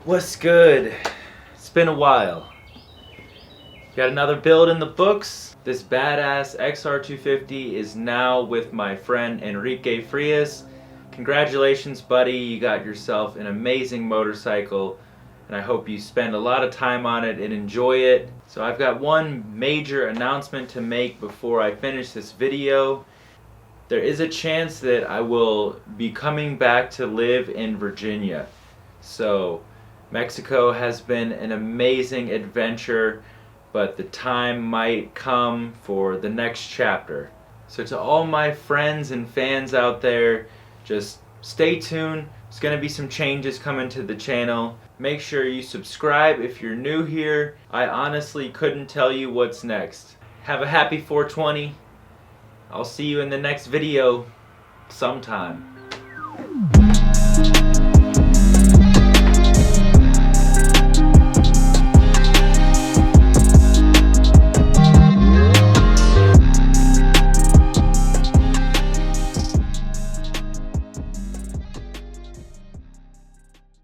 What's good? It's been a while. Got another build in the books. This badass XR250 is now with my friend Enrique Frias. Congratulations, buddy. You got yourself an amazing motorcycle, and I hope you spend a lot of time on it and enjoy it. So I've got one major announcement to make before I finish this video. There is a chance that I will be coming back to live in Virginia. So Mexico has been an amazing adventure, but the time might come for the next chapter. So to all my friends and fans out there, just stay tuned. There's going to be some changes coming to the channel. Make sure you subscribe if you're new here. I honestly couldn't tell you what's next. Have a happy 420. I'll see you in the next video sometime.